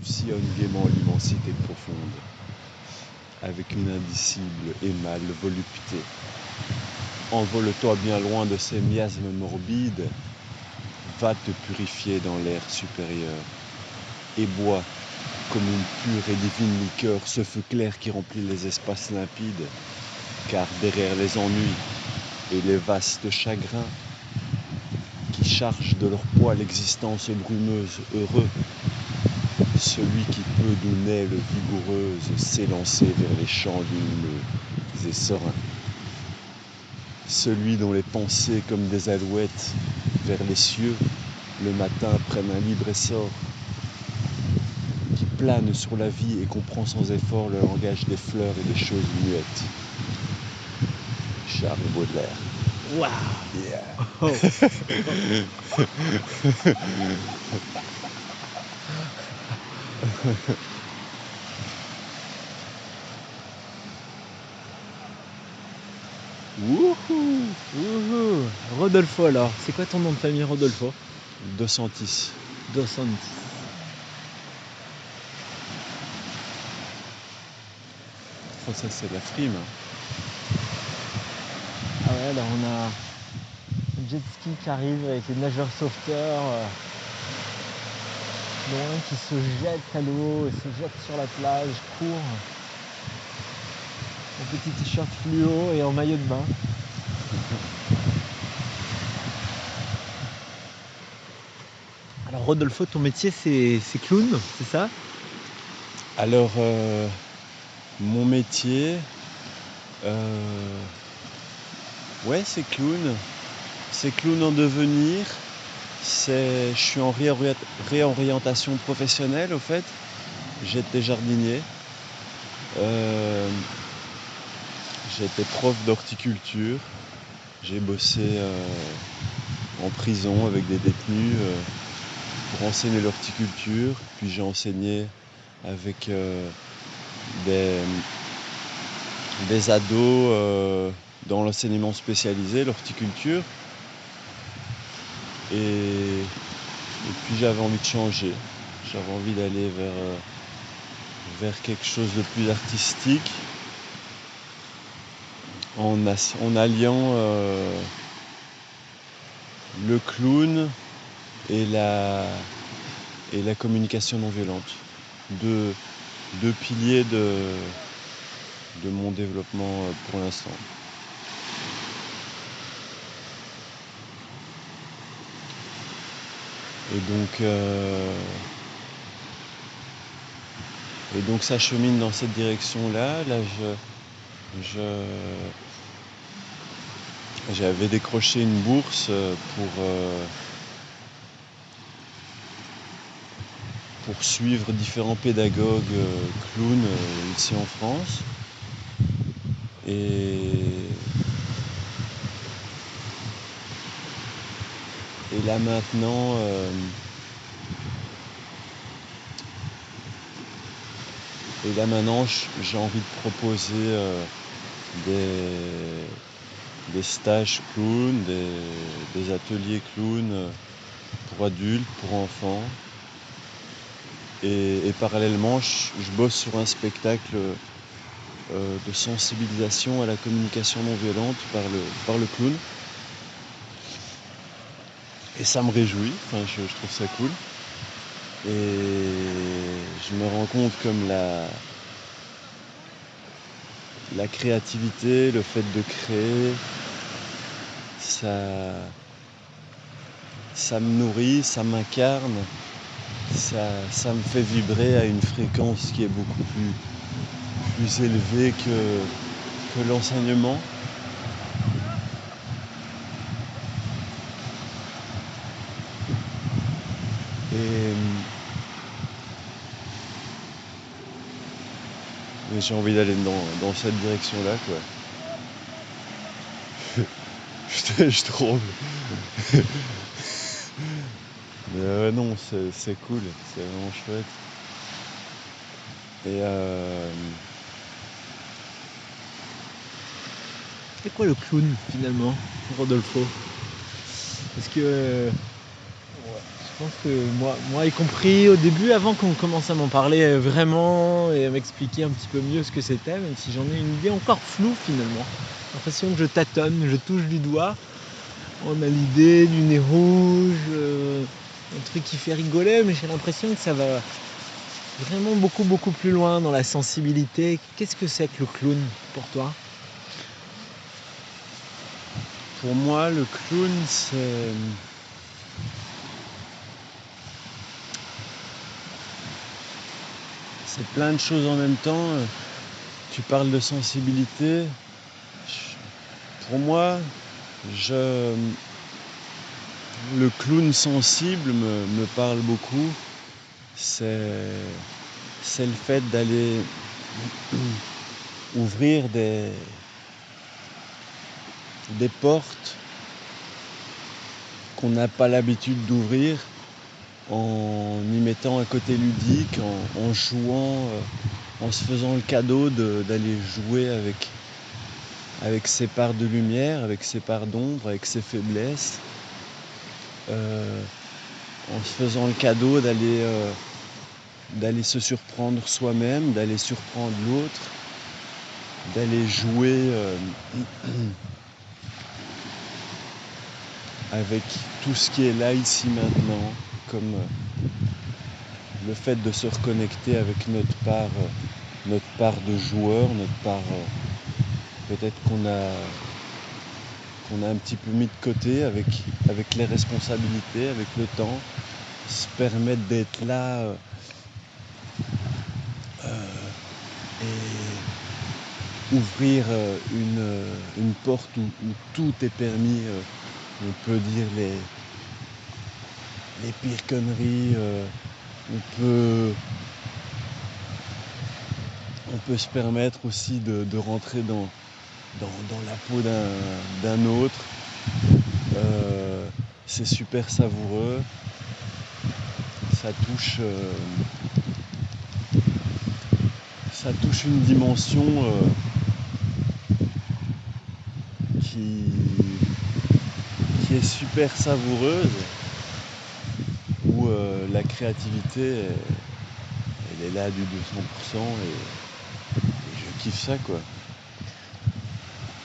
sillonne gaiement l'immensité profonde, avec une indicible et mâle volupté. Envole-toi bien loin de ces miasmes morbides, va te purifier dans l'air supérieur, et bois, comme une pure et divine liqueur, ce feu clair qui remplit les espaces limpides, car derrière les ennuis et les vastes chagrins, qui chargent de leur poids l'existence brumeuse, heureux, celui qui peut d'une aile vigoureuse s'élancer vers les champs lumineux et sereins. Celui dont les pensées comme des alouettes vers les cieux le matin prennent un libre essor, qui plane sur la vie et comprend sans effort le langage des fleurs et des choses muettes. Charles Baudelaire. Waouh! Yeah. Oh. Wouhou! Wouhou! Rodolfo alors, c'est quoi ton nom de famille, Rodolfo? Dos Santis. Dos Santis. Oh, ça c'est de la frime. Ah ouais, là on a un jet ski qui arrive avec les nageurs sauveteurs loin qui se jettent à l'eau et se jettent sur la plage, courent en petit t-shirt fluo et en maillot de bain. Alors Rodolfo, ton métier c'est clown, c'est ça? Alors, mon métier, ouais, c'est clown. C'est clown en devenir. Je suis en réorientation professionnelle, au fait. J'étais jardinier. J'étais prof d'horticulture. J'ai bossé en prison avec des détenus pour enseigner l'horticulture. Puis j'ai enseigné avec des ados dans l'enseignement spécialisé, l'horticulture. Et puis j'avais envie de changer. J'avais envie d'aller vers quelque chose de plus artistique en alliant le clown et la communication non violente. Deux piliers de mon développement pour l'instant. Et donc ça chemine dans cette direction-là. Là, j'avais décroché une bourse pour suivre différents pédagogues clowns ici en France. Et là maintenant, j'ai envie de proposer des stages clown, des ateliers clown pour adultes, pour enfants. Et parallèlement, je bosse sur un spectacle de sensibilisation à la communication non violente par le clown. Et ça me réjouit, enfin, je trouve ça cool. Et je me rends compte comme la créativité, le fait de créer, ça me nourrit, ça m'incarne, ça me fait vibrer à une fréquence qui est beaucoup plus élevée que l'enseignement. Et j'ai envie d'aller dans cette direction-là, quoi. Je trouve. Mais non, c'est cool, c'est vraiment chouette. Et C'est quoi le clown finalement, Rodolfo? Parce que Je pense que moi y compris au début, avant qu'on commence à m'en parler vraiment et à m'expliquer un petit peu mieux ce que c'était, même si j'en ai une idée encore floue finalement. J'ai l'impression que je tâtonne, je touche du doigt. On a l'idée du nez rouge, un truc qui fait rigoler, mais j'ai l'impression que ça va vraiment beaucoup plus loin dans la sensibilité. Qu'est-ce que c'est que le clown pour toi? Pour moi, le clown, c'est plein de choses en même temps. Tu parles de sensibilité. Pour moi, le clown sensible me parle beaucoup. C'est le fait d'aller ouvrir des portes qu'on n'a pas l'habitude d'ouvrir en y mettant un côté ludique, en jouant, en se faisant le cadeau d'aller jouer avec ses parts de lumière, avec ses parts d'ombre, avec ses faiblesses, en se faisant le cadeau d'aller se surprendre soi-même, d'aller surprendre l'autre, d'aller jouer avec tout ce qui est là, ici, maintenant, comme le fait de se reconnecter avec notre part de joueur, notre part peut-être qu'on a un petit peu mis de côté avec les responsabilités, avec le temps, se permettre d'être là et ouvrir une porte où tout est permis. On peut dire les pires conneries, on peut se permettre aussi de rentrer dans la peau d'un autre. C'est super savoureux. Ça touche une dimension qui est super savoureuse, où la créativité, elle est là du 200% et je kiffe ça, quoi.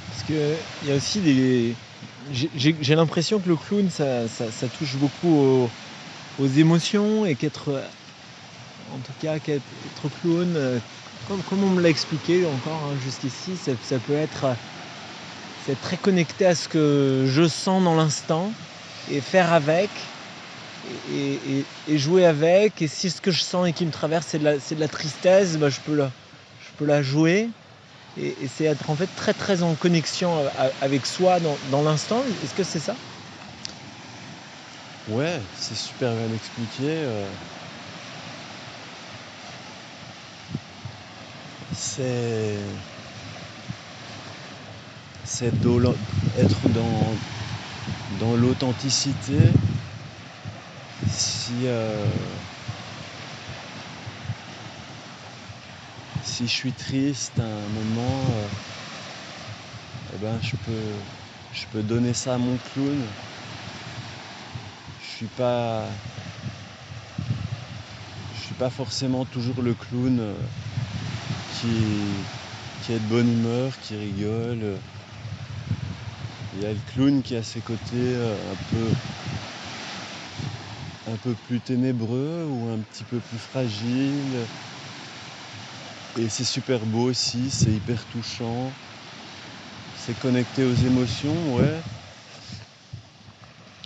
Parce qu'il y a aussi j'ai l'impression que le clown, ça touche beaucoup aux émotions et qu'être clown, comme on me l'a expliqué encore jusqu'ici, ça peut être c'est très connecté à ce que je sens dans l'instant et faire avec et jouer avec. Et si ce que je sens et qui me traverse c'est de la tristesse, bah, je peux la jouer. Et c'est être en fait très en connexion avec soi dans l'instant. Est-ce que c'est ça? Ouais, c'est super bien expliqué. C'est être dans l'authenticité. Si je suis triste à un moment, eh ben je peux donner ça à mon clown. Je suis pas forcément toujours le clown qui est de bonne humeur, qui rigole. Il y a le clown qui a ses côtés un peu plus ténébreux ou un petit peu plus fragile. Et c'est super beau aussi, c'est hyper touchant. C'est connecté aux émotions, ouais.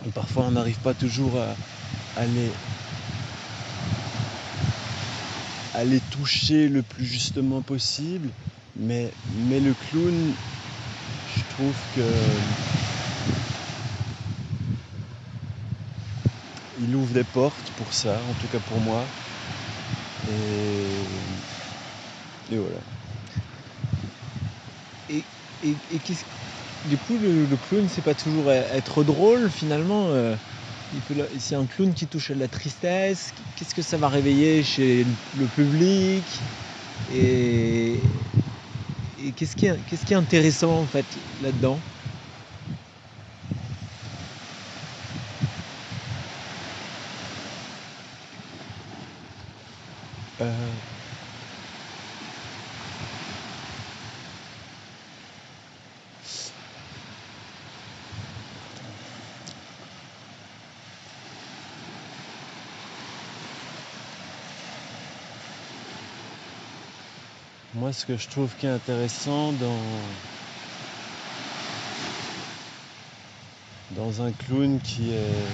Et parfois on n'arrive pas toujours à les toucher le plus justement possible. Mais le clown, je trouve que il ouvre des portes pour ça, en tout cas pour moi. Et voilà. Et du coup, le clown, c'est pas toujours être drôle finalement. C'est un clown qui touche à la tristesse. Qu'est-ce que ça va réveiller chez le public? Et qu'est-ce qui est intéressant en fait là-dedans? Euh, Moi, ce que je trouve qui est intéressant dans un clown qui est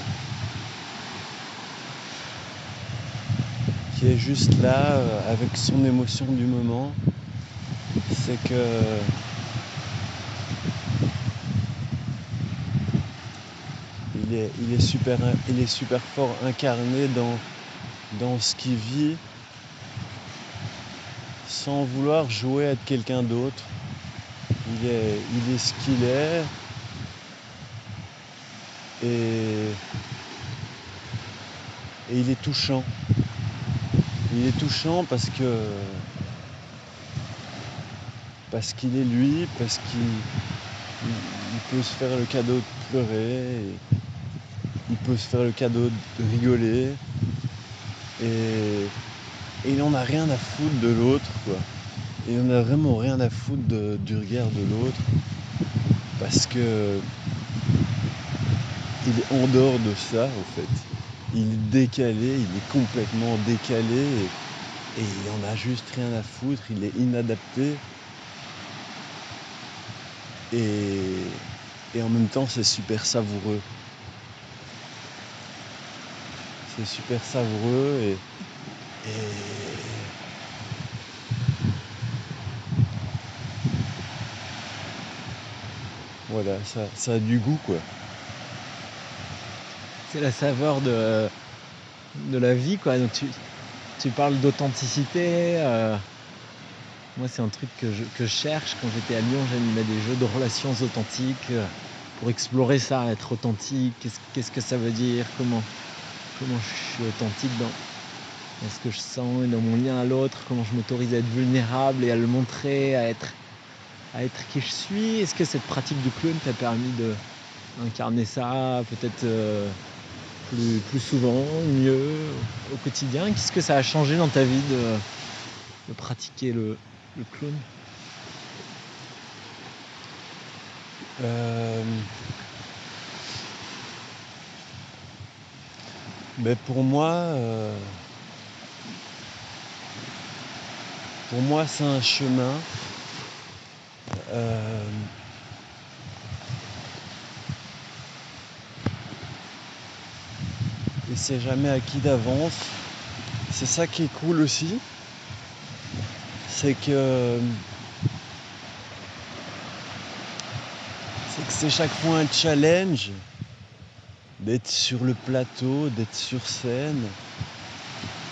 juste là, avec son émotion du moment, c'est que il est super fort incarné dans ce qu'il vit, sans vouloir jouer à être quelqu'un d'autre. Il est ce qu'il est, et il est touchant. Il est touchant parce qu'il est lui, parce qu'il peut se faire le cadeau de pleurer, il peut se faire le cadeau de rigoler, et il en a rien à foutre de l'autre, quoi. Et il en a vraiment rien à foutre du regard de l'autre, parce que il est en dehors de ça, en fait. Il est décalé, il est complètement décalé, et il en a juste rien à foutre, il est inadapté. Et en même temps, c'est super savoureux. C'est super savoureux, et voilà, ça a du goût, quoi. C'est la saveur de la vie, quoi. Donc tu parles d'authenticité. Moi, c'est un truc que je cherche. Quand j'étais à Lyon, j'animais des jeux de relations authentiques pour explorer ça, être authentique. Qu'est-ce que ça veut dire? Comment je suis authentique dans ce que je sens et dans mon lien à l'autre? Comment je m'autorise à être vulnérable et à le montrer, à être qui je suis? Est-ce que cette pratique du clown t'a permis d'incarner ça peut-être plus souvent, mieux, au quotidien? Qu'est-ce que ça a changé dans ta vie de pratiquer le clown? Euh, Mais pour moi, c'est un chemin. euh, et c'est jamais acquis d'avance. C'est ça qui est cool aussi. C'est que c'est chaque fois un challenge d'être sur le plateau, d'être sur scène,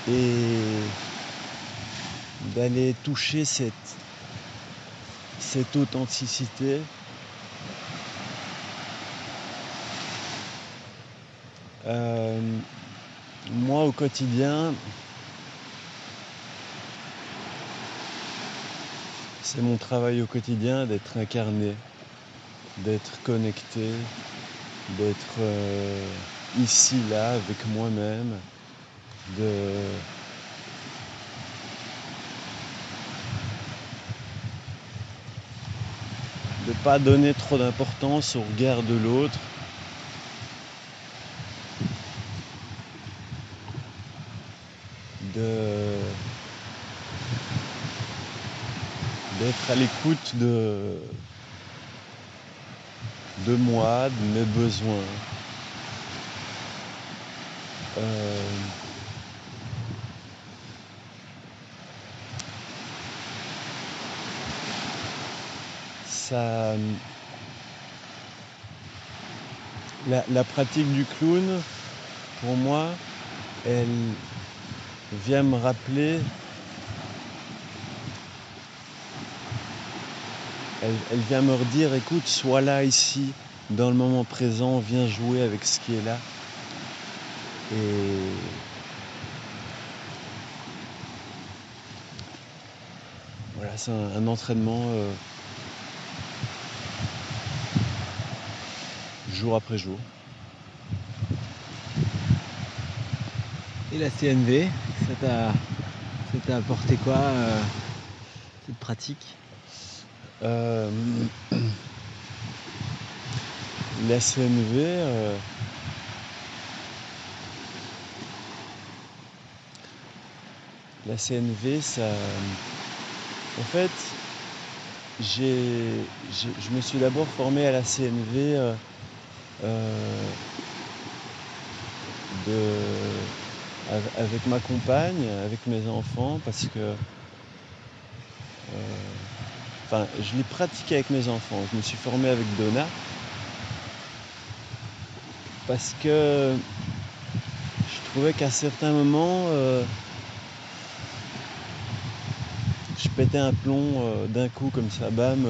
et d'aller toucher cette authenticité. Moi, au quotidien, c'est mon travail au quotidien d'être incarné, d'être connecté, d'être ici, là, avec moi-même, de ne pas donner trop d'importance au regard de l'autre, d'être à l'écoute de moi, de mes besoins. Euh, ça, la pratique du clown, pour moi, elle vient me rappeler, elle vient me redire, écoute, sois là, ici, dans le moment présent, viens jouer avec ce qui est là. Et voilà, c'est un entraînement jour après jour. Et la CNV, Ça t'a apporté quoi, cette pratique? Euh, la CNV, ça, en fait, je me suis d'abord formé à la CNV avec ma compagne, avec mes enfants, parce que je l'ai pratiqué avec mes enfants. Je me suis formé avec Donna parce que je trouvais qu'à certains moments, je pétais un plomb d'un coup comme ça, bam,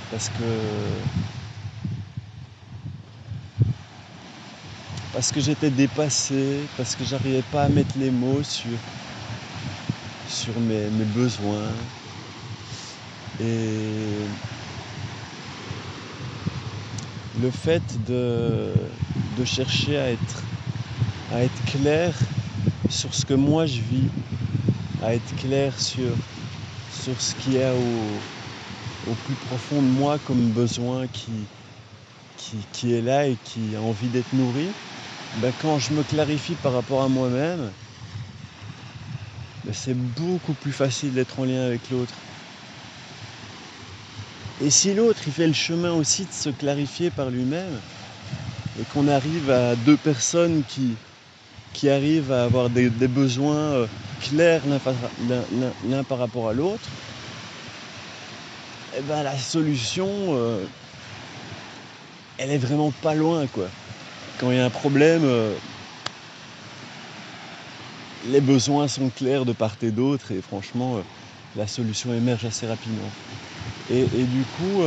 parce que j'étais dépassé, parce que j'arrivais pas à mettre les mots sur mes besoins. Et le fait de chercher à être clair sur ce que moi je vis, à être clair sur ce qu'il y a au plus profond de moi comme besoin qui est là et qui a envie d'être nourri, quand je me clarifie par rapport à moi-même, c'est beaucoup plus facile d'être en lien avec l'autre. Et si l'autre il fait le chemin aussi de se clarifier par lui-même, et qu'on arrive à deux personnes qui arrivent à avoir des besoins clairs l'un par rapport à l'autre, et la solution, elle est vraiment pas loin, quoi. Quand il y a un problème, les besoins sont clairs de part et d'autre, et franchement, la solution émerge assez rapidement. Et du coup,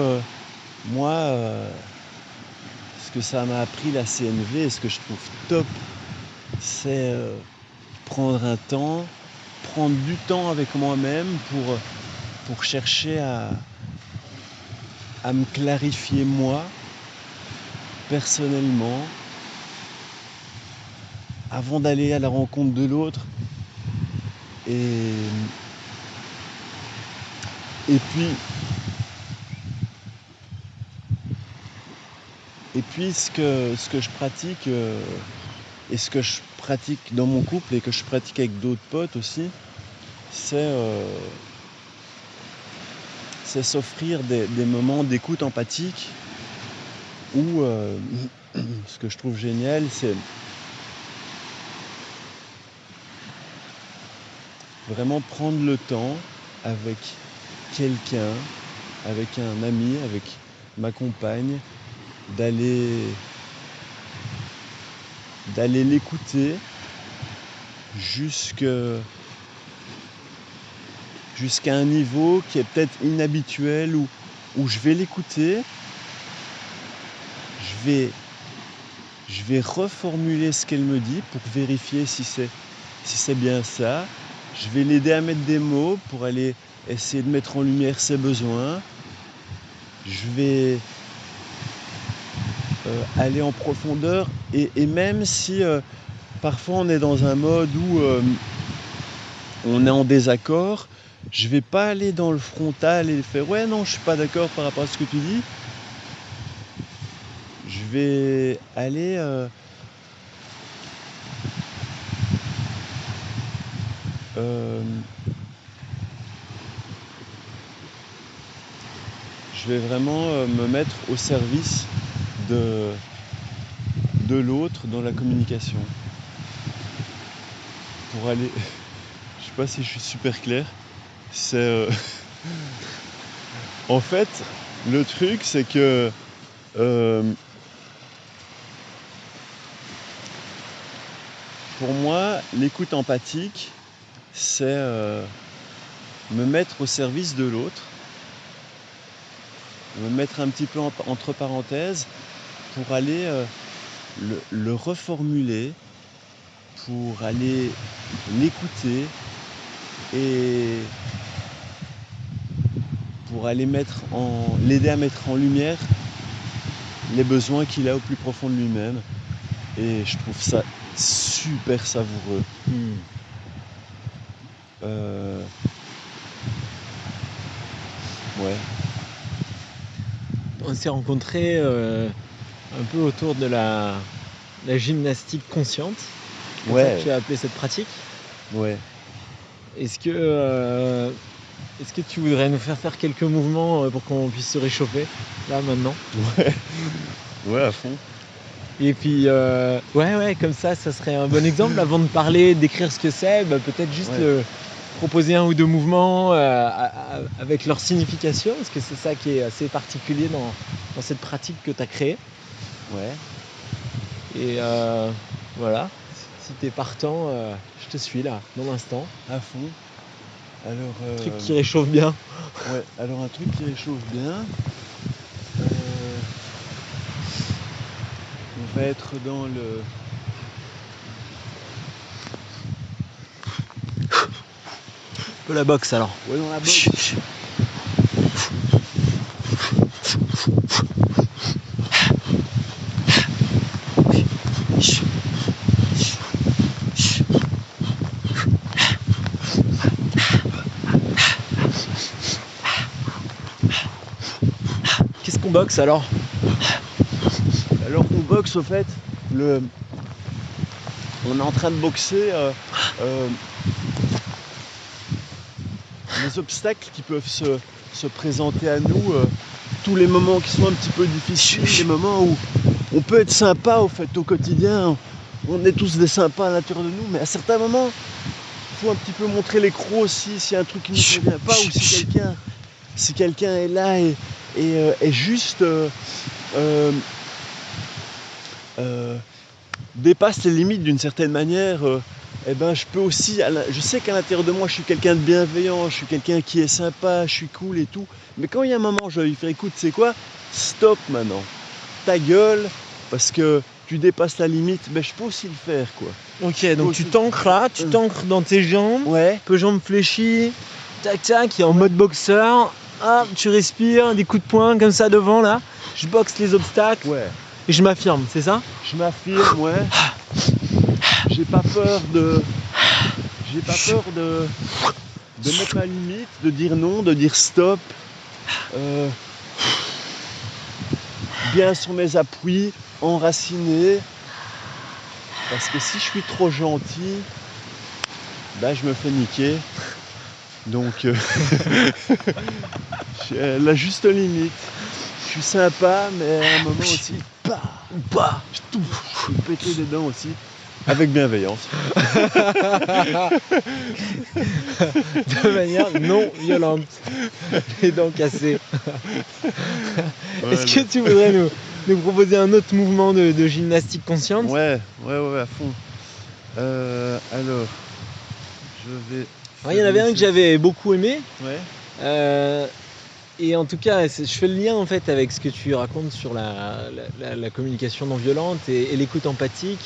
moi, ce que ça m'a appris la CNV, et ce que je trouve top, c'est prendre un temps, prendre du temps avec moi-même pour chercher à me clarifier moi, personnellement, avant d'aller à la rencontre de l'autre. Et puis ce que je pratique, et ce que je pratique dans mon couple et que je pratique avec d'autres potes aussi, c'est s'offrir des moments d'écoute empathique où ce que je trouve génial, c'est vraiment prendre le temps avec quelqu'un, avec un ami, avec ma compagne, d'aller l'écouter jusqu'à un niveau qui est peut-être inhabituel, où je vais l'écouter, je vais reformuler ce qu'elle me dit pour vérifier si c'est bien ça. Je vais l'aider à mettre des mots pour aller essayer de mettre en lumière ses besoins. Je vais aller en profondeur, et même si parfois on est dans un mode où on est en désaccord, je vais pas aller dans le frontal et faire ouais non je suis pas d'accord par rapport à ce que tu dis. Je vais aller je vais vraiment me mettre au service de l'autre dans la communication. Pour aller... je sais pas si je suis super clair. C'est... en fait, le truc, c'est que... pour moi, l'écoute empathique, c'est me mettre au service de l'autre, me mettre un petit peu entre parenthèses pour aller le reformuler, pour aller l'écouter et pour aller l'aider à mettre en lumière les besoins qu'il a au plus profond de lui-même. Et je trouve ça super savoureux. Ouais, On s'est rencontrés un peu autour de la gymnastique consciente. C'est comme ça que ouais, tu as appelé cette pratique. ouais. Est-ce que tu voudrais nous faire quelques mouvements pour qu'on puisse se réchauffer, là, maintenant? Ouais, ouais, à fond. Et puis, ouais, comme ça serait un bon exemple. Avant de parler, d'écrire ce que c'est, peut-être juste Ouais. proposer un ou deux mouvements avec leur signification, parce que c'est ça qui est assez particulier dans cette pratique que tu as créée. Ouais. Et voilà, si tu es partant, je te suis là, dans l'instant. À fond. Alors, Un truc qui réchauffe bien. ouais, alors un truc qui réchauffe bien. On va être dans le. Un peu la boxe alors. Ouais, dans la boxe. Qu'est-ce qu'on boxe alors? Alors qu'on boxe, au fait, on est en train de boxer les obstacles qui peuvent se présenter à nous, tous les moments qui sont un petit peu difficiles, les moments où on peut être sympa au fait au quotidien. On est tous des sympas à l'intérieur de nous, mais à certains moments, il faut un petit peu montrer les crocs aussi, s'il y a un truc qui ne nous convient pas, ou si quelqu'un est là et est juste dépasse les limites d'une certaine manière, je peux aussi, je sais qu'à l'intérieur de moi je suis quelqu'un de bienveillant, je suis quelqu'un qui est sympa, je suis cool et tout, mais quand il y a un moment je vais lui faire écoute, c'est quoi, stop maintenant, ta gueule, parce que tu dépasses la limite, je peux aussi le faire quoi. Ok, donc tu t'ancres là, tu t'ancres dans tes jambes, Ouais, peu jambes fléchies, tac tac, et en mode boxeur, hop, tu respires, des coups de poing comme ça devant là, je boxe les obstacles ouais, et je m'affirme, c'est ça? je m'affirme, ouais, j'ai pas peur de mettre ma limite, de dire non, de dire stop, bien sur mes appuis, enraciné, parce que si je suis trop gentil, je me fais niquer. Donc la juste limite. Je suis sympa, mais à un moment aussi, je peux péter des dents aussi. Avec bienveillance. De manière non violente, les dents cassées. Voilà. Est-ce que tu voudrais nous proposer un autre mouvement de gymnastique consciente? Ouais, à fond. Alors, je vais. Il y en avait un que j'avais beaucoup aimé. Ouais. Et en tout cas, je fais le lien en fait avec ce que tu racontes sur la communication non violente et l'écoute empathique,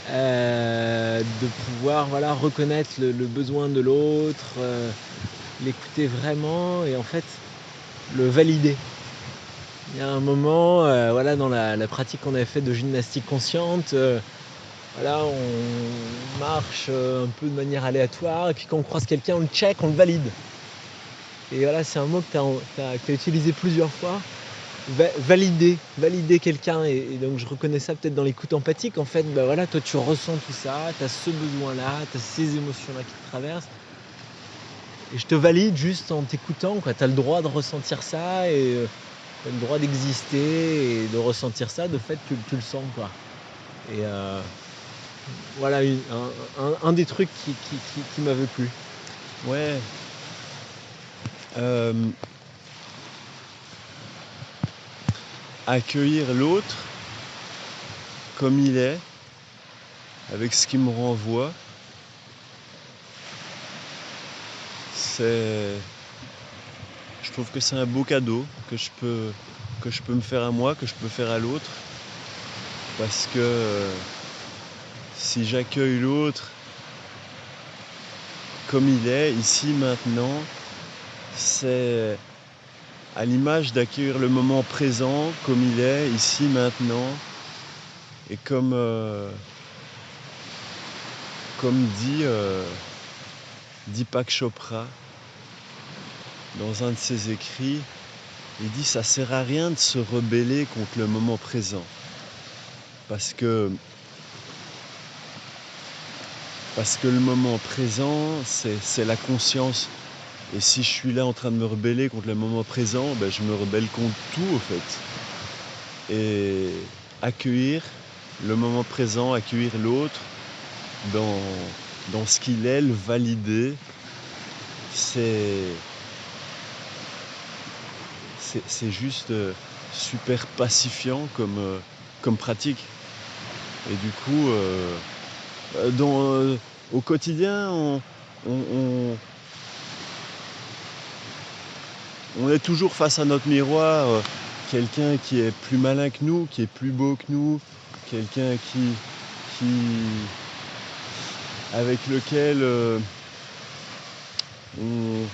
de pouvoir reconnaître le besoin de l'autre, l'écouter vraiment et en fait le valider. Il y a un moment, dans la pratique qu'on avait faite de gymnastique consciente, on marche un peu de manière aléatoire et puis quand on croise quelqu'un, on le check, on le valide. Et c'est un mot que tu as utilisé plusieurs fois. Valider quelqu'un. Et donc je reconnais ça peut-être dans l'écoute empathique. En fait, toi tu ressens tout ça, tu as ce besoin-là, tu as ces émotions-là qui te traversent. Et je te valide juste en t'écoutant. Tu as le droit de ressentir ça et tu as le droit d'exister et de ressentir ça de fait que tu le sens. Quoi. Et un des trucs qui m'avait plu. Ouais. Accueillir l'autre comme il est, avec ce qui me renvoie, je trouve que c'est un beau cadeau que je peux me faire à moi, que je peux faire à l'autre, parce que si j'accueille l'autre comme il est, ici, maintenant, c'est à l'image d'accueillir le moment présent comme il est, ici, maintenant, et comme dit Deepak Chopra, dans un de ses écrits, il dit ça sert à rien de se rebeller contre le moment présent. Parce que le moment présent, c'est la conscience. Et si je suis là en train de me rebeller contre le moment présent, ben je me rebelle contre tout, au fait. Et accueillir le moment présent, accueillir l'autre dans ce qu'il est, le valider, c'est juste super pacifiant comme pratique. Et du coup, au quotidien, on est toujours face à notre miroir, quelqu'un qui est plus malin que nous, qui est plus beau que nous, quelqu'un avec lequel on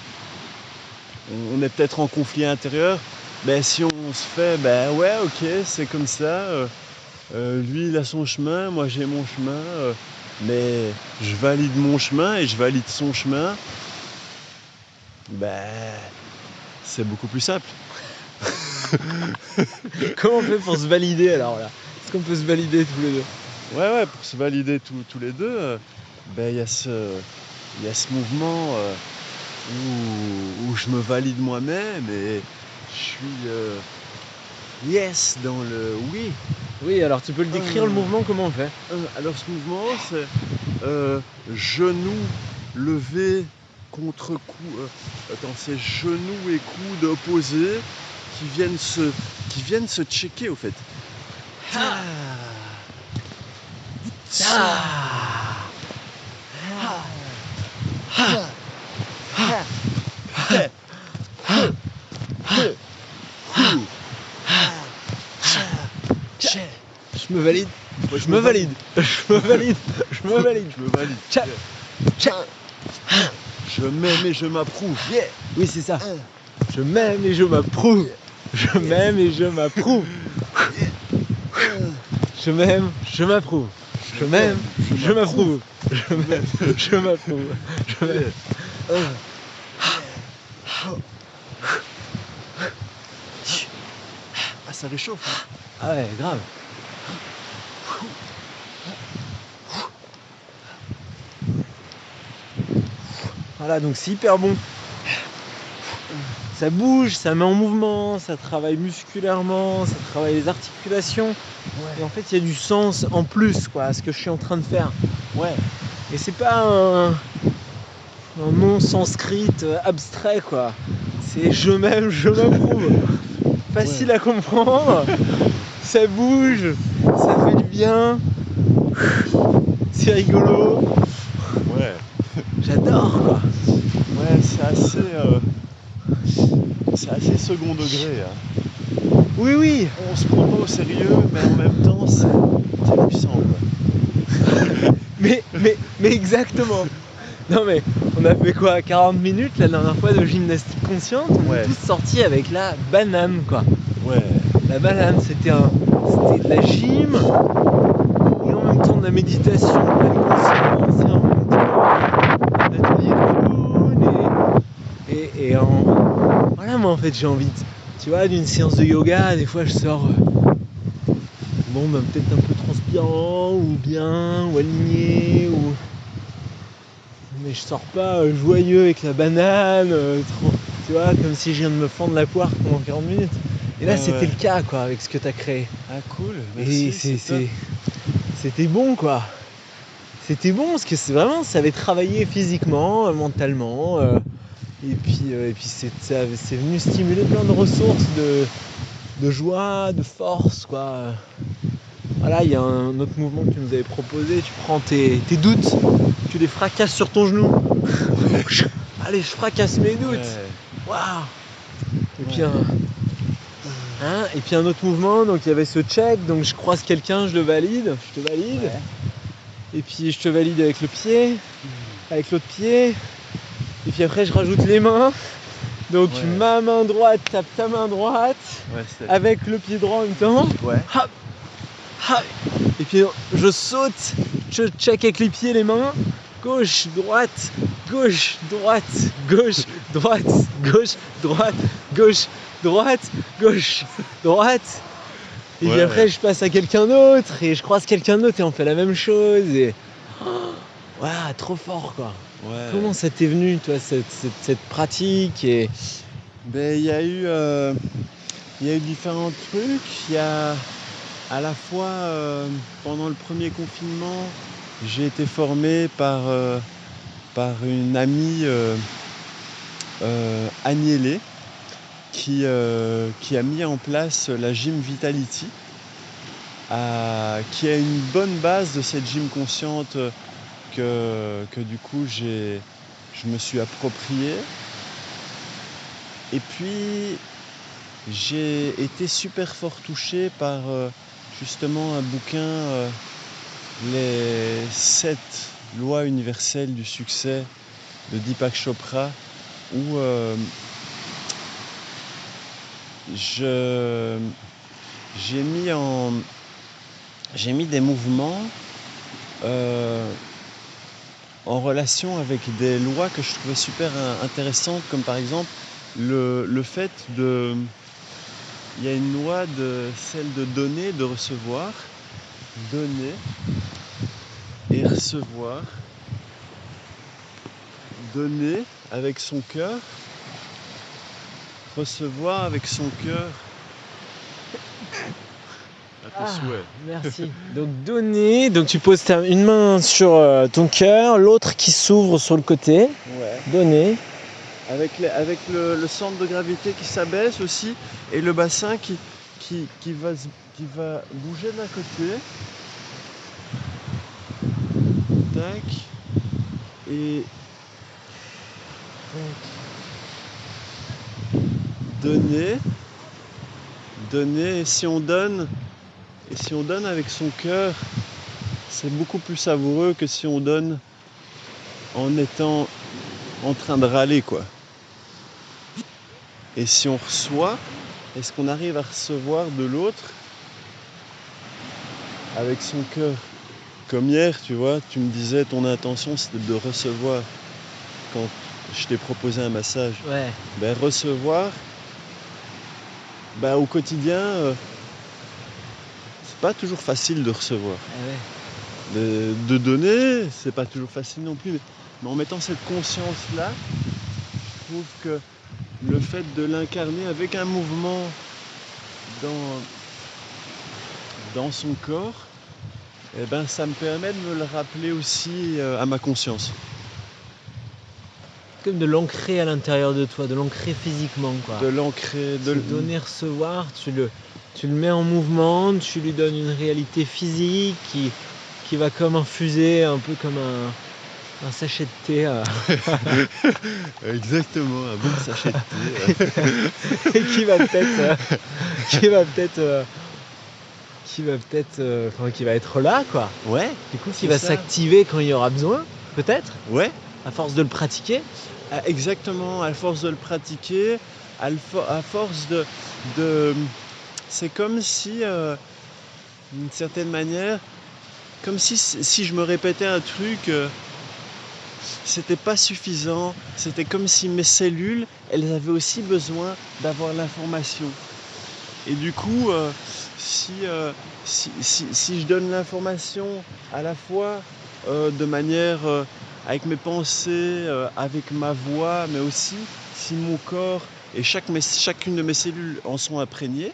est peut-être en conflit intérieur. Ben si on se fait, ben ouais, ok, c'est comme ça. Lui il a son chemin, moi j'ai mon chemin, mais je valide mon chemin et je valide son chemin. Ben c'est beaucoup plus simple. Comment on fait pour se valider alors là? Est-ce qu'on peut se valider tous les deux? Ouais, pour se valider tous les deux, ben il y a ce mouvement où je me valide moi-même et je suis yes dans le oui. Oui, alors tu peux le décrire le mouvement, comment on fait? Alors ce mouvement c'est genou levé contre cou. C'est genoux et coudes opposés qui viennent se checker au fait. Je me valide. Je me valide. Je me valide. Je me valide. Je me valide. Je m'aime et je m'approuve. Yeah. Oui, c'est ça. Je m'aime et je m'approuve. Je m'aime et je m'approuve. Je m'aime, je m'approuve. Je m'aime, je m'approuve. Je m'aime, je m'approuve. Je m'aime. Ah, ça réchauffe. Ah ouais, grave. Voilà, donc c'est hyper bon. Ça bouge, ça met en mouvement, ça travaille musculairement, ça travaille les articulations. Ouais. Et en fait, il y a du sens en plus quoi, à ce que je suis en train de faire. Ouais. Et c'est pas un nom sanskrit abstrait quoi. C'est je m'aime, je m'approuve. Facile à comprendre. Ça bouge, ça fait du bien. C'est rigolo. Ouais. J'adore quoi. Ouais, c'est assez second degré. Hein. Oui. On se prend pas au sérieux, mais en même temps, c'est puissant. Quoi. mais exactement. Non mais, on a fait quoi, 40 minutes la dernière fois de gymnastique consciente, on est tous sortis avec la banane quoi. Ouais. La banane, c'était de la gym, et en même temps de la méditation, de la conscience, et en même temps un atelier de clown, et voilà, moi en fait j'ai envie, tu vois, d'une séance de yoga, des fois je sors, peut-être un peu transpirant, ou bien, ou aligné, mais je sors pas joyeux avec la banane, tu vois, comme si je viens de me fendre la poire pendant 40 minutes. Et là c'était le cas quoi, avec ce que t'as créé. Ah cool, merci. Et c'était bon quoi. C'était bon parce que c'est vraiment, ça avait travaillé physiquement, mentalement, et puis c'est venu stimuler plein de ressources de joie, de force quoi. Voilà, il y a un autre mouvement que tu nous avais proposé, tu prends tes doutes, tu les fracasses sur ton genou. Allez, je fracasse mes doutes. Waouh. Et puis un autre mouvement, donc il y avait ce check, donc je croise quelqu'un, je te valide. Ouais. Et puis je te valide avec le pied, avec l'autre pied. Et puis après je rajoute les mains. Donc ma main droite tape ta main droite, avec le pied droit en même temps. Ouais. Hop, hop. Et puis je saute, je check avec les pieds, les mains, gauche, droite, gauche, droite, gauche, droite, gauche, droite, gauche, droite, gauche, droite. Et puis Ouais. après, je passe à quelqu'un d'autre et je croise quelqu'un d'autre et on fait la même chose. Et waouh, trop fort quoi. Ouais. Comment ça t'est venu, toi, cette pratique et... Ben, il y a eu différents trucs. Il y a à la fois pendant le premier confinement, j'ai été formé par une amie Agnelé qui a mis en place la Gym Vitality, qui a une bonne base de cette gym consciente que du coup je me suis approprié. Et puis j'ai été super fort touché par justement un bouquin, Les 7 lois universelles du succès de Deepak Chopra, où j'ai mis des mouvements en relation avec des lois que je trouvais super intéressantes, comme par exemple le fait de... Il y a une loi, celle de donner, de recevoir. Donner et recevoir. Donner avec son cœur. Recevoir avec son cœur. À ton souhait. Merci. Donc donner, donc tu poses une main sur ton cœur, l'autre qui s'ouvre sur le côté. Ouais. Donner. Avec le centre de gravité qui s'abaisse aussi et le bassin qui va bouger d'un côté. Tac. Et tac. Donner. Et si on donne avec son cœur, c'est beaucoup plus savoureux que si on donne en étant en train de râler, quoi. Et si on reçoit, est-ce qu'on arrive à recevoir de l'autre avec son cœur? Comme hier, tu vois, tu me disais ton intention c'était de recevoir quand je t'ai proposé un massage. Ouais. Ben recevoir, ben au quotidien, c'est pas toujours facile de recevoir. Ah ouais. De donner, c'est pas toujours facile non plus. Mais en mettant cette conscience-là, je trouve que le fait de l'incarner avec un mouvement dans son corps, eh ben, ça me permet de me le rappeler aussi à ma conscience. Comme de l'ancrer à l'intérieur de toi, de l'ancrer physiquement, quoi. De l'ancrer, de donner, recevoir, tu le mets en mouvement, tu lui donnes une réalité physique qui va comme infuser, un peu comme un sachet de thé. Exactement, un bon sachet de thé. Et qui va être là, quoi. Ouais. Du coup, qui va s'activer quand il y aura besoin, peut-être. Ouais. À force de le pratiquer. Exactement, à force de le pratiquer, à force de... C'est comme si, d'une certaine manière, comme si je me répétais un truc, c'était pas suffisant, c'était comme si mes cellules, elles avaient aussi besoin d'avoir l'information. Et du coup, si je donne l'information à la fois de manière avec mes pensées, avec ma voix, mais aussi si mon corps et chacune de mes cellules en sont imprégnées,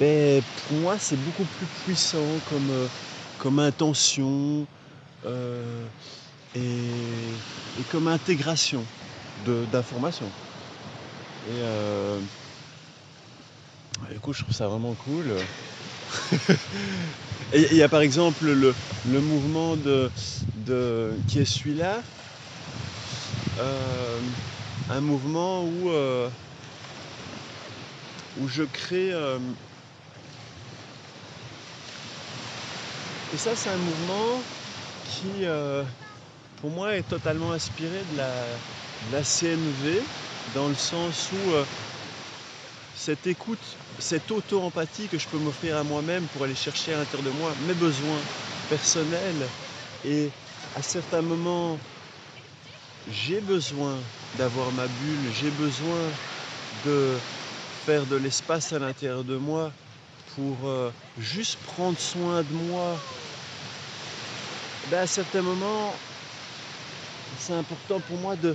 ben, pour moi c'est beaucoup plus puissant comme intention et comme intégration d'informations. Et du coup je trouve ça vraiment cool. Et il y a par exemple le mouvement qui est celui-là, un mouvement où je crée... et ça c'est un mouvement qui pour moi est totalement inspiré de la CNV, dans le sens où cette écoute, cette auto-empathie que je peux m'offrir à moi-même pour aller chercher à l'intérieur de moi mes besoins personnels et à certains moments j'ai besoin d'avoir ma bulle, j'ai besoin de faire de l'espace à l'intérieur de moi pour juste prendre soin de moi, à certains moments, c'est important pour moi de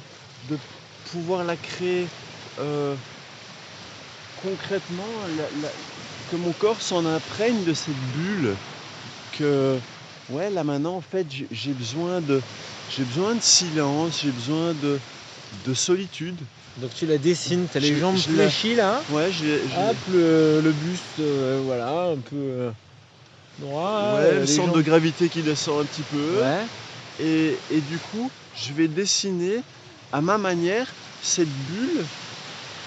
pouvoir la créer concrètement, que mon corps s'en imprègne de cette bulle, que ouais, là maintenant en fait j'ai besoin de silence, j'ai besoin de solitude. Donc tu la dessines, t'as les jambes je la- fléchies là, Ouais, hop, le buste, voilà, un peu droit, ouais, le les centre de jambes... gravité qui descend un petit peu. Ouais, Et du coup, je vais dessiner à ma manière cette bulle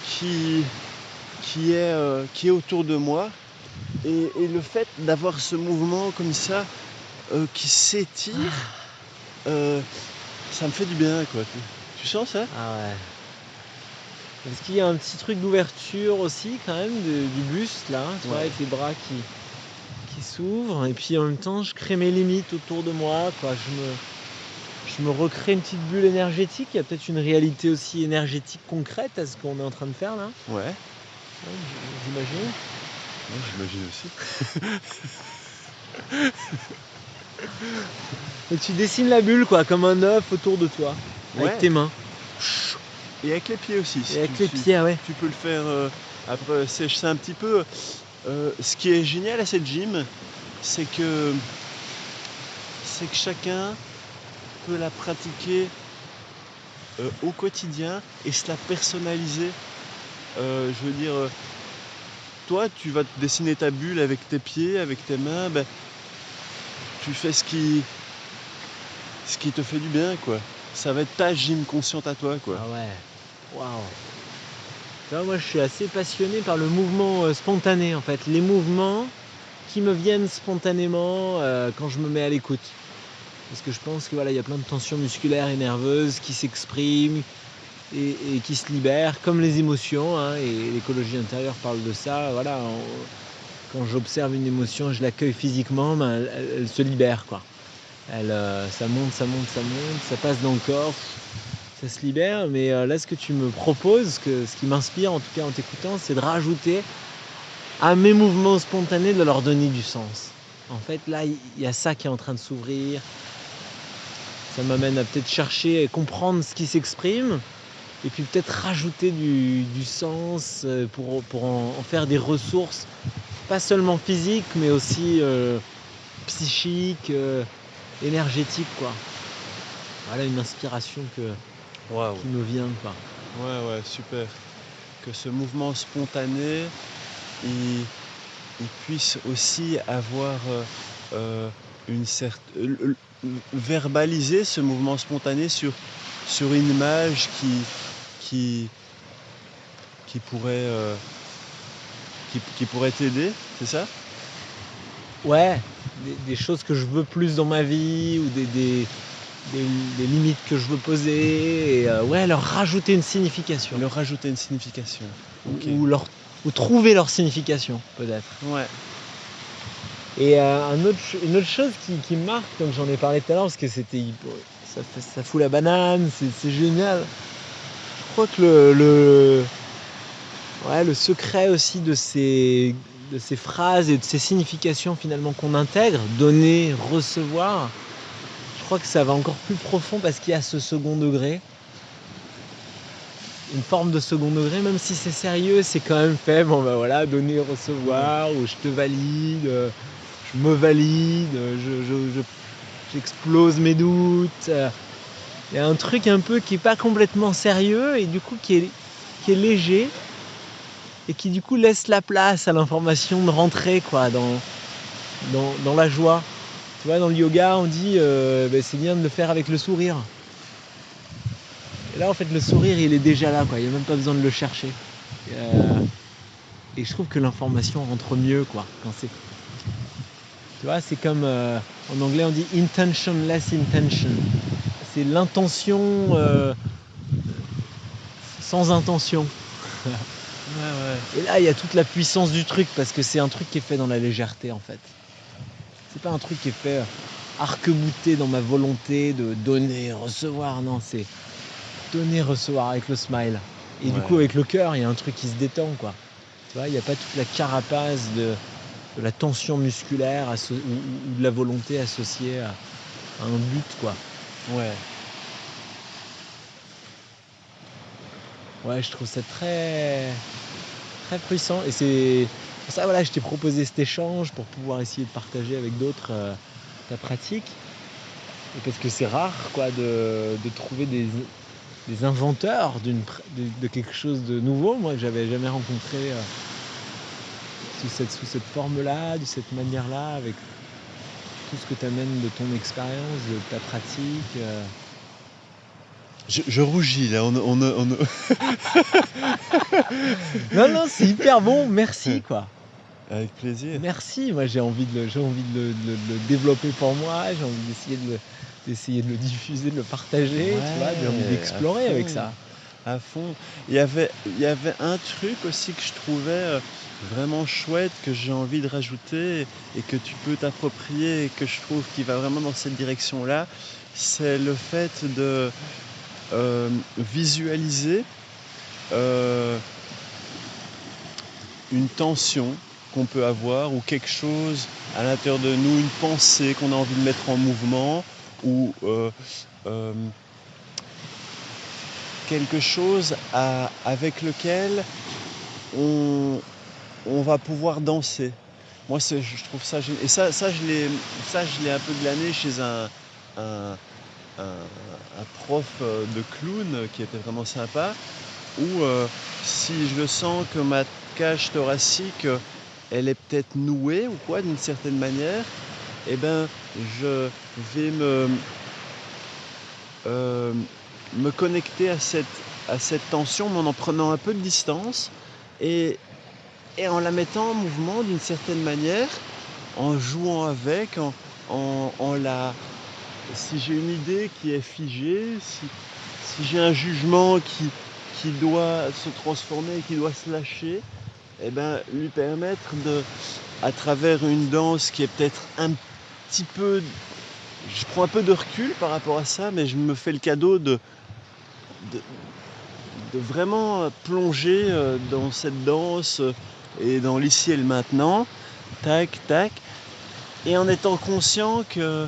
qui, qui est autour de moi. Et le fait d'avoir ce mouvement comme ça qui s'étire, ça me fait du bien, quoi. Tu sens ça? ah ouais. Est-ce qu'il y a un petit truc d'ouverture aussi quand même du buste là, tu vois, Ouais. avec les bras qui s'ouvrent, et puis en même temps je crée mes limites autour de moi, quoi. Je me recrée une petite bulle énergétique. Il y a peut-être une réalité aussi énergétique concrète à ce qu'on est en train de faire là, Ouais, j'imagine. j'imagine aussi. Et tu dessines la bulle, quoi, comme un œuf autour de toi, avec Ouais. tes mains. Et avec les pieds aussi. Et avec les pieds, ouais. Tu peux le faire après, c'est un petit peu. Ce qui est génial à cette gym, c'est que chacun peut la pratiquer au quotidien et se la personnaliser. Je veux dire, toi, tu vas te dessiner ta bulle avec tes pieds, avec tes mains, tu fais ce qui te fait du bien, quoi. Ça va être ta gym consciente à toi, quoi. Ah ouais, waouh. Tu vois, moi je suis assez passionné par le mouvement spontané en fait, les mouvements qui me viennent spontanément quand je me mets à l'écoute. Parce que je pense que voilà, il y a plein de tensions musculaires et nerveuses qui s'expriment et qui se libèrent, comme les émotions, hein, et l'écologie intérieure parle de ça. Voilà, quand j'observe une émotion, je l'accueille physiquement, elle se libère, quoi. Ça monte, ça monte, ça monte, ça passe dans le corps, ça se libère. Mais là, ce que tu me proposes, ce qui m'inspire en tout cas en t'écoutant, c'est de rajouter à mes mouvements spontanés, de leur donner du sens. En fait, là, il y a ça qui est en train de s'ouvrir. Ça m'amène à peut-être chercher et comprendre ce qui s'exprime, et puis peut-être rajouter du sens pour en faire des ressources, pas seulement physiques, mais aussi psychiques, énergétiques, quoi. Voilà une inspiration Waouh. qui me vient, quoi. Ouais, super. Que ce mouvement spontané, il puisse aussi avoir une certaine... verbaliser ce mouvement spontané sur une image qui, qui pourrait qui pourrait t'aider, c'est ça? Ouais, des choses que je veux plus dans ma vie, ou des limites que je veux poser, et ouais, leur rajouter une signification. Leur rajouter une signification. Ok. Ou trouver leur signification, peut-être. Ouais. Et une autre chose qui me marque, comme j'en ai parlé tout à l'heure, parce que ça fout la banane, c'est génial. Je crois que le secret aussi de ces phrases et de ces significations finalement qu'on intègre, donner, recevoir, je crois que ça va encore plus profond parce qu'il y a ce second degré. Une forme de second degré, même si c'est sérieux, c'est quand même fait, bon bah voilà, donner, recevoir, ou je te valide, je me valide, j'explose mes doutes. Il y a un truc un peu qui est pas complètement sérieux, et du coup qui est léger, et qui du coup laisse la place à l'information de rentrer, quoi, dans la joie. Tu vois, dans le yoga, on dit c'est bien de le faire avec le sourire. Et là, en fait, le sourire, il est déjà là, quoi. Il n'y a même pas besoin de le chercher. Et je trouve que l'information rentre mieux, quoi. Tu vois, c'est comme en anglais, on dit intentionless intention. C'est l'intention sans intention. Ouais. Et là, il y a toute la puissance du truc, parce que c'est un truc qui est fait dans la légèreté, en fait. C'est pas un truc qui est fait arc-bouté dans ma volonté de donner, recevoir. Non, c'est donner, recevoir avec le smile. Et du coup, avec le cœur, il y a un truc qui se détend, quoi. Tu vois, il n'y a pas toute la carapace de la tension musculaire ou de la volonté associée à un but, quoi. Ouais. Ouais, je trouve ça très, très puissant. Et c'est pour ça, voilà, je t'ai proposé cet échange pour pouvoir essayer de partager avec d'autres ta pratique. Et parce que c'est rare, quoi, de trouver des inventeurs de quelque chose de nouveau, moi, que j'avais jamais rencontré sous cette forme-là, de cette manière-là, avec tout ce que tu amènes de ton expérience, de ta pratique. Je rougis là, Non, c'est hyper bon, merci, quoi. Avec plaisir. Merci, moi j'ai envie de le développer pour moi, j'ai envie d'essayer de le diffuser, de le partager, tu vois, j'ai envie d'explorer avec ça. À fond. Il y avait un truc aussi que je trouvais vraiment chouette, que j'ai envie de rajouter et que tu peux t'approprier et que je trouve qui va vraiment dans cette direction-là, c'est le fait de visualiser une tension qu'on peut avoir ou quelque chose à l'intérieur de nous, une pensée qu'on a envie de mettre en mouvement ou quelque chose avec lequel on va pouvoir danser. Moi, je trouve ça génial. Et ça je l'ai un peu glané chez un prof de clown qui était vraiment sympa, où si je le sens que ma cage thoracique, elle est peut-être nouée ou quoi, d'une certaine manière, eh ben, je vais me connecter à cette tension, mais en prenant un peu de distance et en la mettant en mouvement d'une certaine manière, en jouant avec, si j'ai une idée qui est figée, si j'ai un jugement qui doit se transformer, qui doit se lâcher, eh ben, lui permettre à travers une danse qui est peut-être un petit peu... Je prends un peu de recul par rapport à ça, mais je me fais le cadeau de vraiment plonger dans cette danse et dans l'ici et le maintenant, tac, tac, et en étant conscient que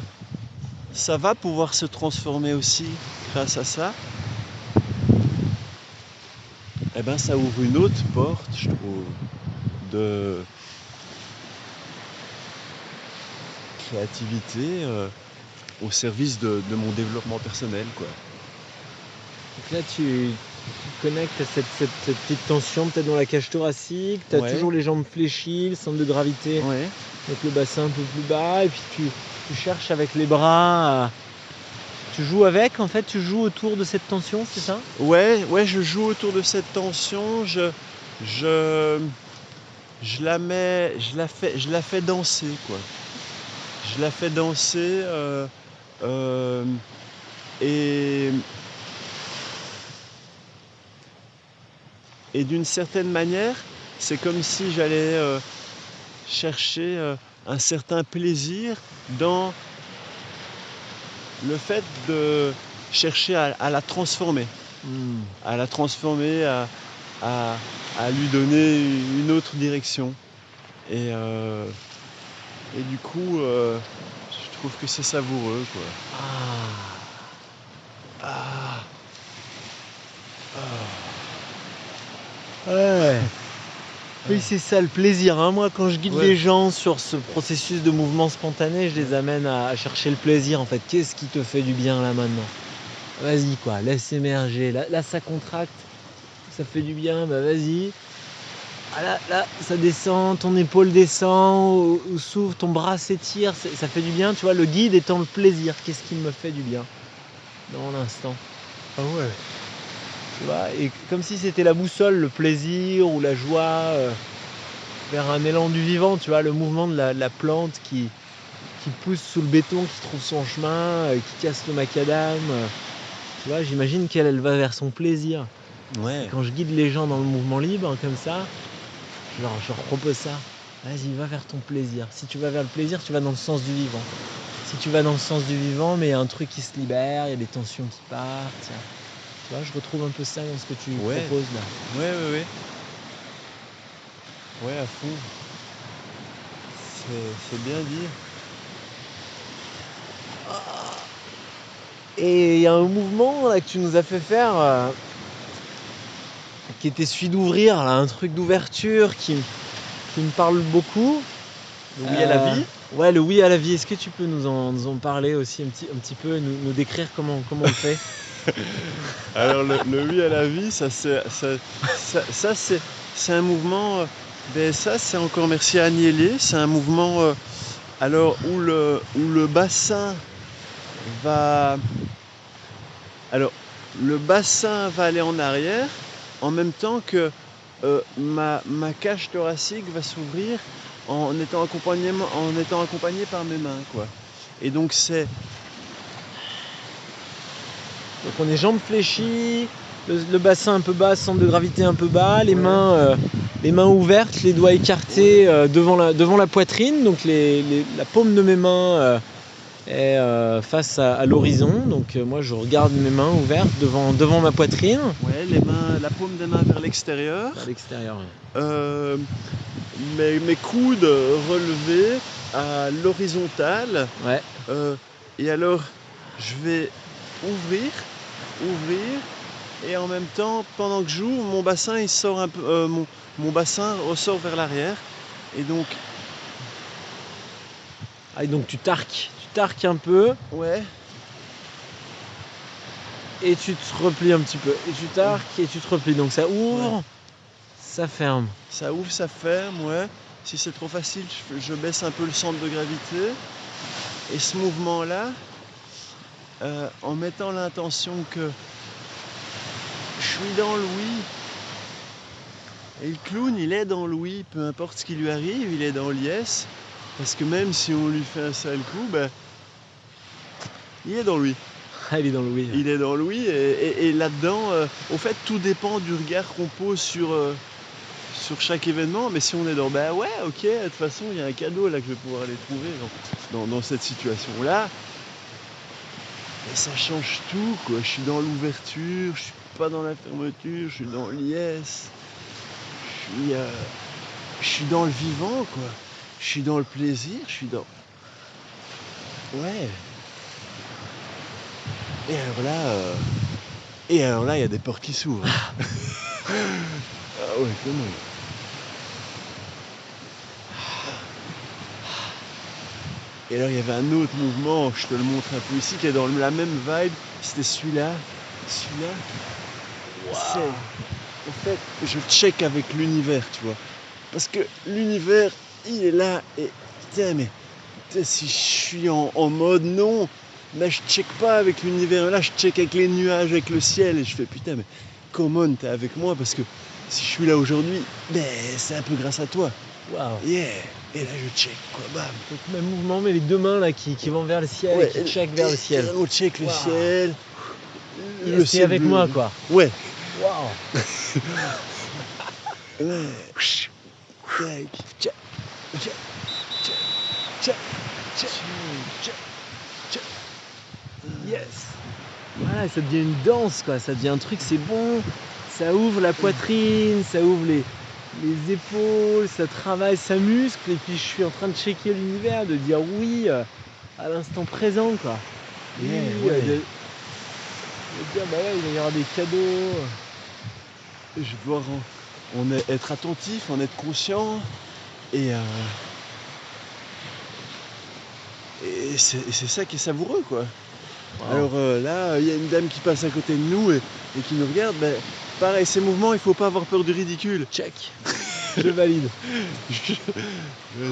ça va pouvoir se transformer aussi grâce à ça, eh ben ça ouvre une autre porte, je trouve, de créativité au service de mon développement personnel, quoi. Donc là, tu connectes à cette petite tension peut-être dans la cage thoracique, tu as toujours les jambes fléchies, le centre de gravité avec le bassin un peu plus bas, et puis tu cherches avec les bras tu joues avec, en fait, tu joues autour de cette tension, c'est ça? Ouais, je joue autour de cette tension, je la fais danser, quoi. Je la fais danser et d'une certaine manière, c'est comme si j'allais chercher un certain plaisir dans le fait de chercher à la transformer. À la transformer, à lui donner une autre direction. Et du coup, je trouve que c'est savoureux, quoi. Ouais. Oui, c'est ça le plaisir, hein. Moi, quand je guide les gens sur ce processus de mouvement spontané, je les amène à chercher le plaisir, en fait. Qu'est-ce qui te fait du bien là maintenant? Vas-y, quoi, laisse émerger. Là, ça contracte, ça fait du bien, bah vas-y. Ah, là, ça descend, ton épaule descend, ou s'ouvre, ton bras s'étire, ça fait du bien, tu vois. Le guide étant le plaisir, qu'est-ce qui me fait du bien dans l'instant? Ah ouais. Tu vois, et comme si c'était la boussole, le plaisir ou la joie vers un élan du vivant, tu vois, le mouvement de la plante qui pousse sous le béton, qui trouve son chemin, qui casse le macadam. Tu vois, j'imagine qu'elle va vers son plaisir. Ouais. Et quand je guide les gens dans le mouvement libre, comme ça, je leur propose ça. Vas-y, va vers ton plaisir. Si tu vas vers le plaisir, tu vas dans le sens du vivant. Si tu vas dans le sens du vivant, mais il y a un truc qui se libère, il y a des tensions qui partent. Tu vois, je retrouve un peu ça dans ce que tu Ouais. proposes là. Ouais. Ouais, à fond. C'est bien dit. Et il y a un mouvement là que tu nous as fait faire qui était celui d'ouvrir, là, un truc d'ouverture qui me parle beaucoup. Le oui à la vie. Ouais, le oui à la vie. Est-ce que tu peux nous en parler aussi un petit peu, nous décrire comment on le fait? Alors le oui à la vie, ça c'est un mouvement. Ça c'est encore merci à Agnelé. C'est un mouvement alors où le bassin va. Alors le bassin va aller en arrière en même temps que ma cage thoracique va s'ouvrir en étant accompagné par mes mains, quoi. Et donc c'est Donc on est jambes fléchies, le bassin un peu bas, centre de gravité un peu bas, les mains ouvertes, les doigts écartés devant la poitrine. Donc la paume de mes mains est face à l'horizon. Donc moi je regarde mes mains ouvertes devant ma poitrine. ouais, la paume des mains vers l'extérieur. À l'extérieur. Ouais. Mes coudes relevés à l'horizontale. Ouais. Et alors, je vais ouvrir, et en même temps, pendant que j'ouvre, mon bassin il sort un peu, mon bassin ressort vers l'arrière. Et donc, Et donc tu tarques un peu. ouais. Et tu te replies un petit peu. Et tu tarques et tu te replies. Donc ça ouvre, ouais. Ça ferme. Ça ouvre, ça ferme, ouais. Si c'est trop facile, je baisse un peu le centre de gravité. Et ce mouvement-là, en mettant l'intention que je suis dans le oui. Et le clown, il est dans le oui, peu importe ce qui lui arrive, il est dans le yes. Parce que même si on lui fait un sale coup, il est dans le oui. Il est dans le oui. Il est dans le oui, et là-dedans, au fait, tout dépend du regard qu'on pose sur chaque événement. Mais si on est dans, ouais, ok, de toute façon, il y a un cadeau là que je vais pouvoir aller trouver dans cette situation-là. Et ça change tout, quoi. Je suis dans l'ouverture, je suis pas dans la fermeture, je suis dans le yes. Je suis dans le vivant, quoi. Je suis dans le plaisir, je suis dans... Ouais. Et alors là, il y a des portes qui s'ouvrent. Ah ouais, comment? Et alors il y avait un autre mouvement, je te le montre un peu ici, qui est dans la même vibe. C'était celui-là. Wow. C'est... En fait, je check avec l'univers, tu vois. Parce que l'univers, il est là et... Putain, mais... Si je suis en mode non, mais je check pas avec l'univers. Là, je check avec les nuages, avec le ciel. Et je fais putain, mais come on, t'es avec moi. Parce que si je suis là aujourd'hui, c'est un peu grâce à toi. Waouh. Yeah. Et là, je check, quoi, bam. Donc, même mouvement, mais les deux mains là qui vont vers le ciel, ouais, qui check vers le ciel. On check le ciel. Le ciel avec bleu. Moi, quoi. Ouais. Waouh. Ouais. Yes. Voilà, ça devient une danse, quoi. Ça devient un truc, c'est bon. Ça ouvre la poitrine, ça ouvre les épaules, ça travaille, ça muscle. Et puis je suis en train de checker l'univers, de dire oui à l'instant présent, quoi. Oui, ouais. De dire ouais, il va y avoir des cadeaux. Je veux être attentif, en être conscient. Et c'est ça qui est savoureux, quoi. Wow. Alors là, il y a une dame qui passe à côté de nous et qui nous regarde. Pareil, ces mouvements, il faut pas avoir peur du ridicule. Check. Je valide.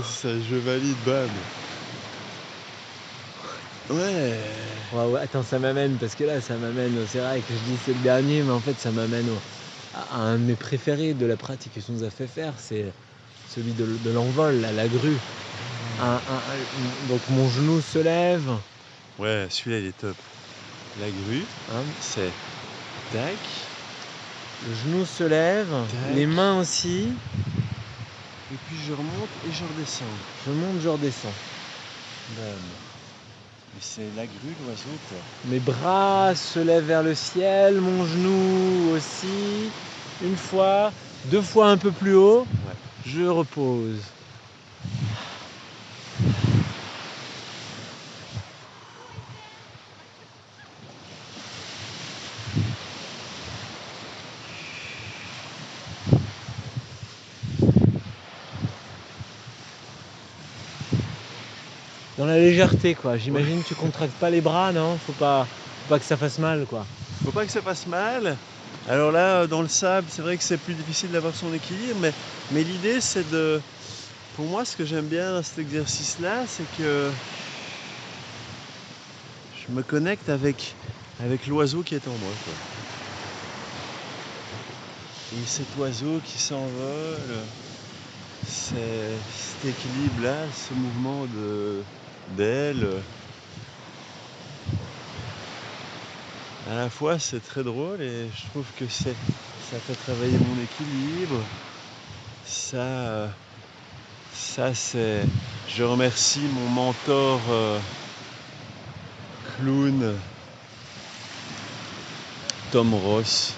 Ça, je valide, bam. Ouais. Attends, ça m'amène, parce que là, ça m'amène, c'est vrai que je dis c'est le dernier, mais en fait, ça m'amène à un de mes préférés de la pratique que tu nous as fait faire, c'est celui de l'envol, la grue. Donc mon genou se lève. Ouais, celui-là, il est top. La grue, c'est tac. Le genou se lève, tac. Les mains aussi. Et puis je remonte et je redescends. Je monte, je redescends. Bam. Mais c'est la grue, l'oiseau, quoi. Mes bras se lèvent vers le ciel, mon genou aussi. Une fois, 2 fois un peu plus haut, Ouais. je repose. Dans la légèreté, quoi. J'imagine que tu contractes pas les bras, non? Faut pas que ça fasse mal, quoi. Faut pas que ça fasse mal. Alors là, dans le sable, c'est vrai que c'est plus difficile d'avoir son équilibre, mais l'idée, c'est de... Pour moi, ce que j'aime bien dans cet exercice-là, c'est que je me connecte avec l'oiseau qui est en moi, quoi. Et cet oiseau qui s'envole, cet équilibre-là, ce mouvement d'aile, à la fois c'est très drôle et je trouve que ça fait travailler mon équilibre. Ça c'est... Je remercie mon mentor clown Tom Ross,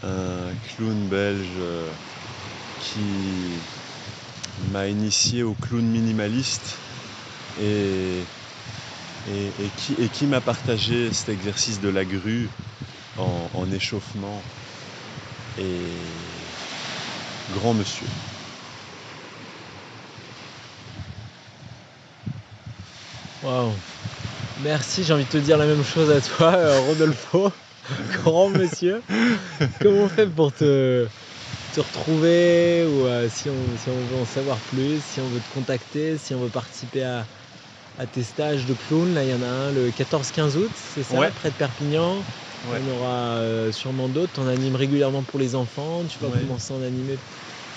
un clown belge qui m'a initié au clown minimaliste et qui m'a partagé cet exercice de la grue en échauffement. Et grand monsieur. Waouh. Merci, j'ai envie de te dire la même chose à toi, Rodolfo, grand monsieur. Comment on fait pour te retrouver ou si on veut en savoir plus, si on veut te contacter, si on veut participer à tes stages de clown? Là, il y en a un le 14-15 août, c'est ça, Ouais. près de Perpignan. Ouais. On aura sûrement d'autres. Tu en animes régulièrement pour les enfants, tu vas Ouais. commencer à en animer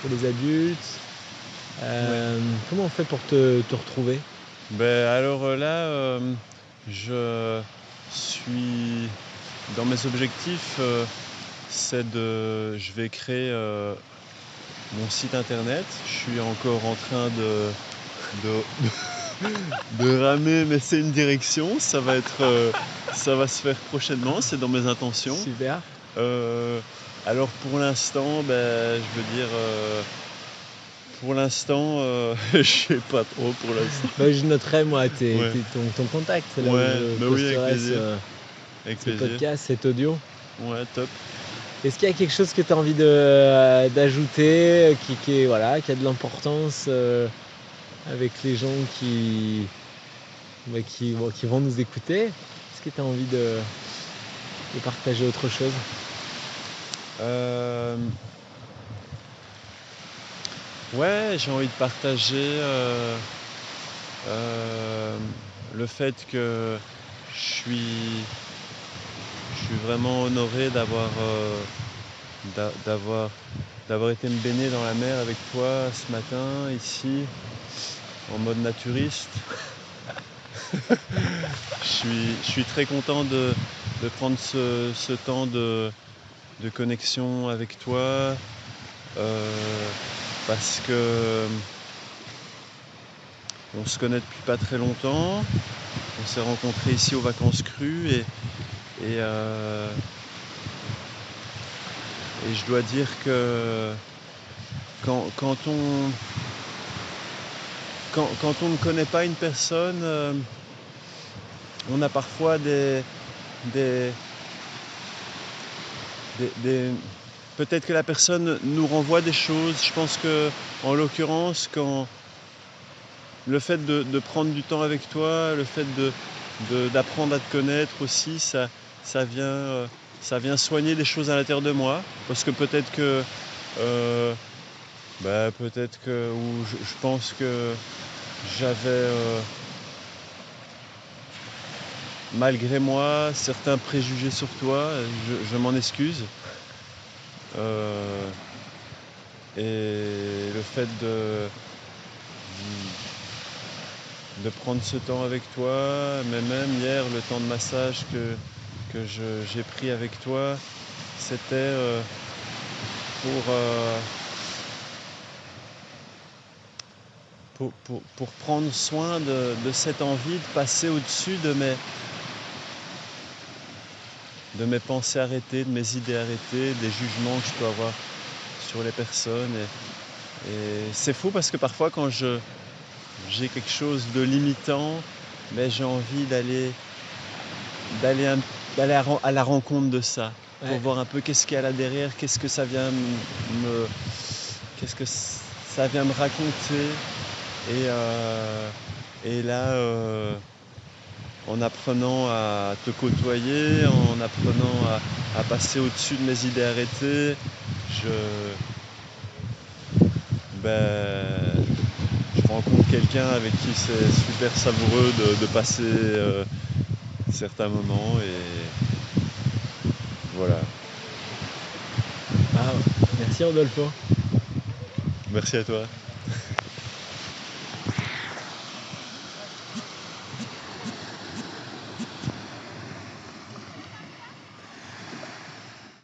pour les adultes. Ouais. Comment on fait pour te retrouver? Alors là, je suis dans mes objectifs, je vais créer mon site internet. Je suis encore en train de ramer, mais c'est une direction. Ça va se faire prochainement. C'est dans mes intentions. Super. Alors pour l'instant, je veux dire, pour l'instant, je sais pas trop pour l'instant. Bah, je noterai moi Ouais. ton contact, c'est là où Ouais, je bah oui, avec posterai plaisir. Avec ce plaisir. podcast, cet audio. Ouais, top. Est-ce qu'il y a quelque chose que tu as envie d'ajouter, qui a de l'importance avec les gens qui vont nous écouter? Est-ce que tu as envie de partager autre chose? Ouais, j'ai envie de partager le fait que je suis vraiment honoré d'avoir été me baigner dans la mer avec toi ce matin, ici, en mode naturiste. Je suis très content de prendre ce temps de connexion avec toi, parce que on se connaît depuis pas très longtemps. On s'est rencontrés ici aux Vacances Crues et je dois dire que quand on ne connaît pas une personne, on a parfois peut-être que la personne nous renvoie des choses. Je pense que, en l'occurrence, le fait de prendre du temps avec toi, le fait d'apprendre à te connaître aussi, ça vient soigner des choses à l'intérieur de moi. Parce que peut-être que je pense que j'avais malgré moi certains préjugés sur toi. Je m'en excuse. Et le fait de prendre ce temps avec toi, mais même hier, le temps de massage que j'ai pris avec toi, c'était pour prendre soin de cette envie de passer au-dessus de mes pensées arrêtées, de mes idées arrêtées, des jugements que je peux avoir sur les personnes. Et c'est fou parce que parfois quand j'ai quelque chose de limitant, mais j'ai envie d'aller à la rencontre de ça, pour Ouais. voir un peu qu'est-ce qu'il y a là derrière, qu'est-ce que ça vient me raconter. Et là, en apprenant à te côtoyer, en apprenant à passer au-dessus de mes idées arrêtées, ben, je rencontre quelqu'un avec qui c'est super savoureux de passer certains moments et voilà. Ah, merci Rodolfo. Merci à toi.